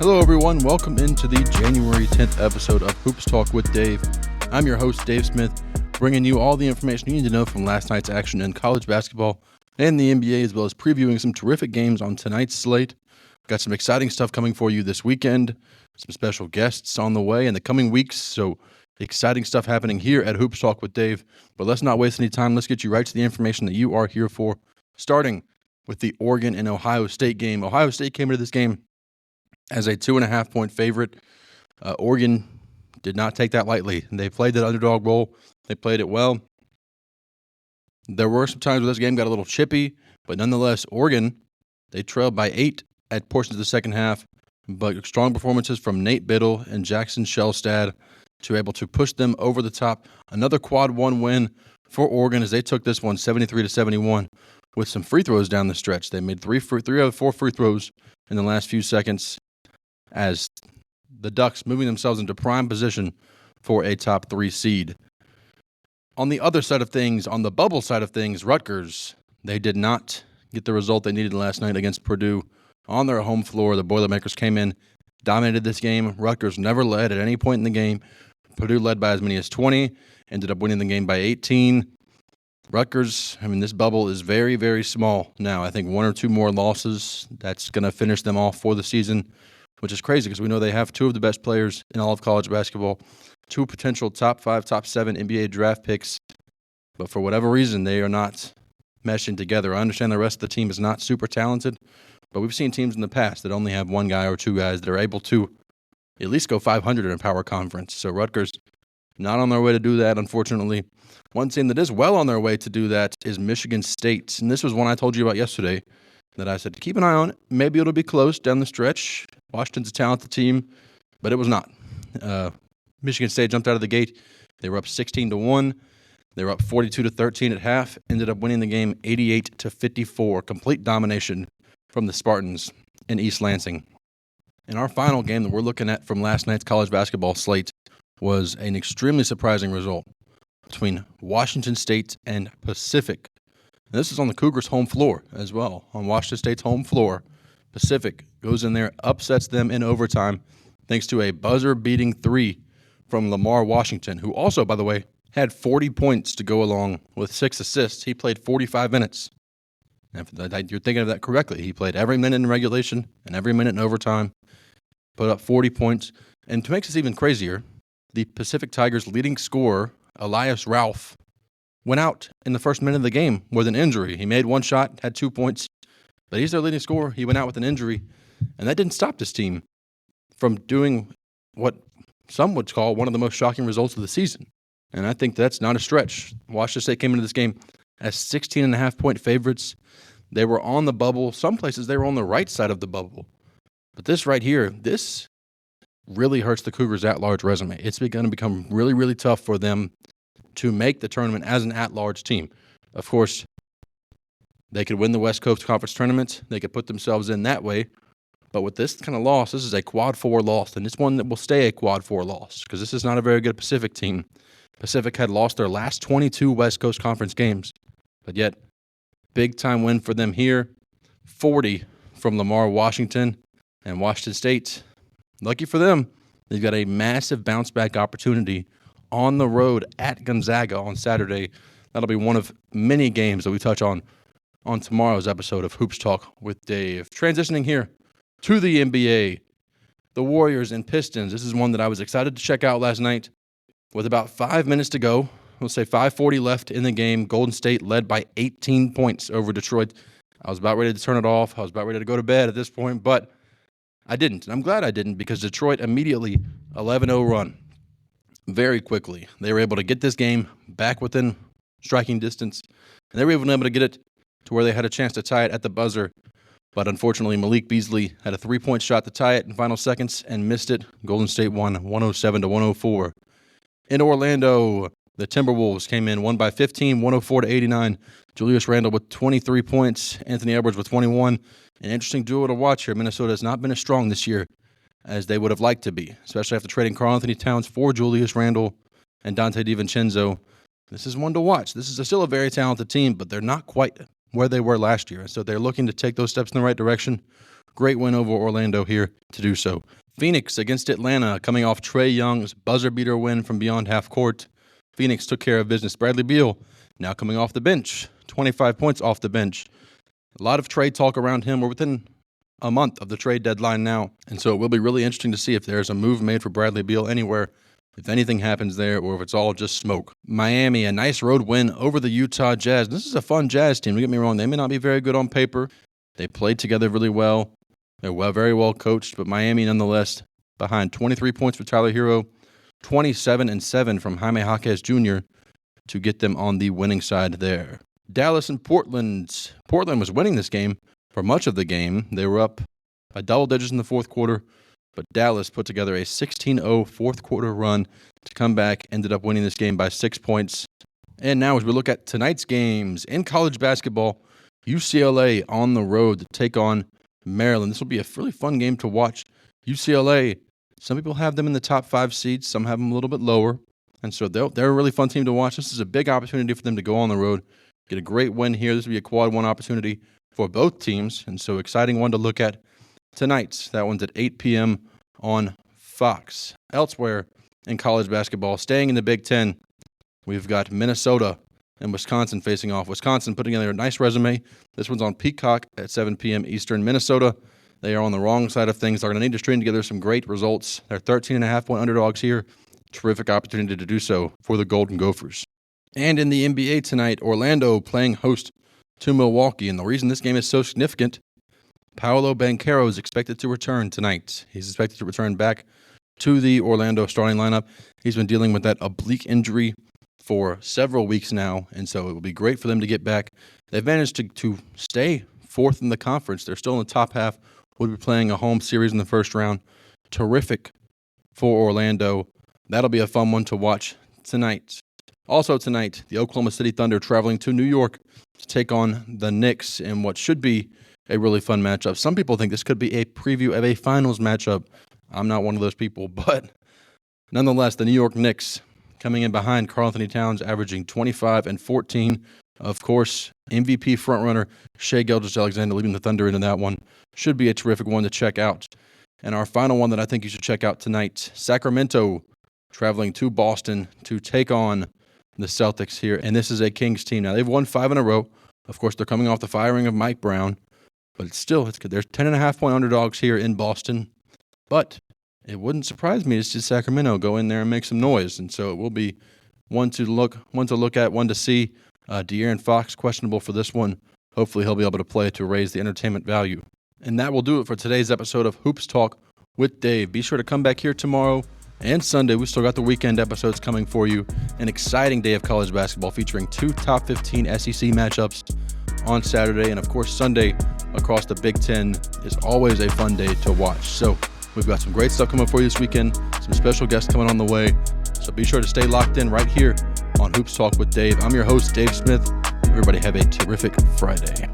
Hello, everyone. Welcome into the January 10th episode of Hoops Talk with Dave. I'm your host, Dave Smith, bringing you all the information you need to know from last night's action in college basketball and the NBA, as well as previewing some terrific games on tonight's slate. Got some exciting stuff coming for you this weekend, some special guests on the way in the coming weeks, so exciting stuff happening here at Hoops Talk with Dave. But let's not waste any time. Let's get you right to the information that you are here for, starting with the Oregon and Ohio State game. Ohio State came into this game as a 2.5-point favorite. Oregon did not take that lightly. They played that underdog role. They played it well. There were some times where this game got a little chippy, but nonetheless, Oregon, they trailed by 8 at portions of the second half, but strong performances from Nate Biddle and Jackson Shellstad to able to push them over the top. Another quad one win for Oregon as they took this one 73-71 with some free throws down the stretch. They made three out of 4 free throws in the last few seconds, as the Ducks moving themselves into prime position for a top 3 seed. On the other side of things, on the bubble side of things, Rutgers, they did not get the result they needed last night against Purdue on their home floor. The Boilermakers came in, dominated this game. Rutgers never led at any point in the game. Purdue led by as many as 20, ended up winning the game by 18. Rutgers, this bubble is very, very small now. I think 1 or 2 more losses, that's going to finish them off for the season, which is crazy because we know they have 2 of the best players in all of college basketball, 2 potential top 5, top 7 NBA draft picks. But for whatever reason, they are not meshing together. I understand the rest of the team is not super talented, but we've seen teams in the past that only have 1 guy or 2 guys that are able to at least go 500 in a power conference. So Rutgers, not on their way to do that, unfortunately. One team that is well on their way to do that is Michigan State. And this was one I told you about yesterday that I said, keep an eye on it. Maybe it'll be close down the stretch. Washington's a talented team, but it was not. Michigan State jumped out of the gate. They were up 16-1. They were up 42-13 at half. Ended up winning the game 88-54. Complete domination from the Spartans in East Lansing. And our final game that we're looking at from last night's college basketball slate was an extremely surprising result between Washington State and Pacific. And this is on the Cougars' home floor as well. On Washington State's home floor, Pacific goes in there, upsets them in overtime thanks to a buzzer-beating 3 from Lamar Washington, who also, by the way, had 40 points to go along with 6 assists. He played 45 minutes. And if you're thinking of that correctly, he played every minute in regulation and every minute in overtime, put up 40 points. And to make this even crazier, the Pacific Tigers' leading scorer, Elias Ralph, went out in the first minute of the game with an injury. He made 1 shot, had 2 points, but he's their leading scorer. He went out with an injury, and that didn't stop this team from doing what some would call one of the most shocking results of the season. And I think that's not a stretch. Washington State came into this game as 16.5-point favorites. They were on the bubble. Some places they were on the right side of the bubble. But this right here, this really hurts the Cougars' at-large resume. It's going to become really, really tough for them to make the tournament as an at-large team. Of course, they could win the West Coast Conference tournament. They could put themselves in that way. But with this kind of loss, this is a quad 4 loss, and it's one that will stay a quad 4 loss because this is not a very good Pacific team. Pacific had lost their last 22 West Coast Conference games, but yet big-time win for them here. 40 from Lamar Washington, and Washington State, lucky for them, they've got a massive bounce-back opportunity on the road at Gonzaga on Saturday. That'll be one of many games that we touch on tomorrow's episode of Hoops Talk with Dave. Transitioning here to the NBA, the Warriors and Pistons. This is one that I was excited to check out last night. With about 5 minutes to go, we'll say 5:40 left in the game, Golden State led by 18 points over Detroit. I was about ready to turn it off. I was about ready to go to bed at this point, but I didn't. And I'm glad I didn't because Detroit immediately 11-0 run. Very quickly, they were able to get this game back within striking distance, and they were even able to get it to where they had a chance to tie it at the buzzer. But unfortunately, Malik Beasley had a 3-point shot to tie it in final seconds and missed it. Golden State won 107-104. In Orlando, the Timberwolves came in, won by 15, 104-89. Julius Randle with 23 points, Anthony Edwards with 21. An interesting duo to watch here. Minnesota has not been as strong this year as they would have liked to be, especially after trading Karl-Anthony Towns for Julius Randle and Dante DiVincenzo. This is one to watch. This is still a very talented team, but they're not quite where they were last year. So they're looking to take those steps in the right direction. Great win over Orlando here to do so. Phoenix against Atlanta, coming off Trae Young's buzzer beater win from beyond half court. Phoenix took care of business. Bradley Beal now coming off the bench, 25 points off the bench. A lot of trade talk around him. We're within a month of the trade deadline now, and so it will be really interesting to see if there's a move made for Bradley Beal anywhere, if anything happens there, or if it's all just smoke. Miami, a nice road win over the Utah Jazz. This is a fun Jazz team. Don't get me wrong. They may not be very good on paper. They played together really well. They're very well coached, but Miami nonetheless behind 23 points for Tyler Hero, 27-7 from Jaime Jaquez Jr. to get them on the winning side there. Dallas and Portland. Portland was winning this game for much of the game. They were up by double digits in the fourth quarter, but Dallas put together a 16-0 fourth quarter run to come back, ended up winning this game by 6 points. And now as we look at tonight's games in college basketball, UCLA on the road to take on Maryland. This will be a really fun game to watch. UCLA, some people have them in the top 5 seeds, some have them a little bit lower, and so they're a really fun team to watch. This is a big opportunity for them to go on the road, get a great win here. This will be a quad 1 opportunity for both teams, and so exciting one to look at tonight. That one's at 8 p.m. on Fox. Elsewhere in college basketball, staying in the Big Ten, we've got Minnesota and Wisconsin facing off. Wisconsin putting together a nice resume. This one's on Peacock at 7 p.m. Eastern. Minnesota, they are on the wrong side of things. They're going to need to string together some great results. They're 13.5-point underdogs here. Terrific opportunity to do so for the Golden Gophers. And in the NBA tonight, Orlando playing host to Milwaukee. And the reason this game is so significant, Paolo Banchero is expected to return tonight. He's expected to return back to the Orlando starting lineup. He's been dealing with that oblique injury for several weeks now, and so it will be great for them to get back. They've managed to stay fourth in the conference. They're still in the top half. We'll be playing a home series in the first round. Terrific for Orlando. That'll be a fun one to watch tonight. Also tonight, the Oklahoma City Thunder traveling to New York to take on the Knicks in what should be a really fun matchup. Some people think this could be a preview of a finals matchup. I'm not one of those people, but nonetheless, the New York Knicks coming in behind Karl-Anthony Towns, averaging 25 and 14. Of course, MVP frontrunner Shai Gilgeous-Alexander leading the Thunder into that one. Should be a terrific one to check out. And our final one that I think you should check out tonight, Sacramento traveling to Boston to take on the Celtics here. And this is a Kings team. Now, they've won 5 in a row. Of course, they're coming off the firing of Mike Brown. But it's good. There's 10.5-point underdogs here in Boston. But it wouldn't surprise me to see Sacramento go in there and make some noise. And so it will be one to look at, one to see. De'Aaron Fox questionable for this one. Hopefully he'll be able to play to raise the entertainment value. And that will do it for today's episode of Hoops Talk with Dave. Be sure to come back here tomorrow and Sunday. We still got the weekend episodes coming for you. An exciting day of college basketball featuring 2 top 15 SEC matchups on Saturday. And of course, Sunday across the Big Ten is always a fun day to watch. So we've got some great stuff coming for you this weekend. Some special guests coming on the way. So be sure to stay locked in right here on Hoops Talk with Dave. I'm your host, Dave Smith. Everybody have a terrific Friday.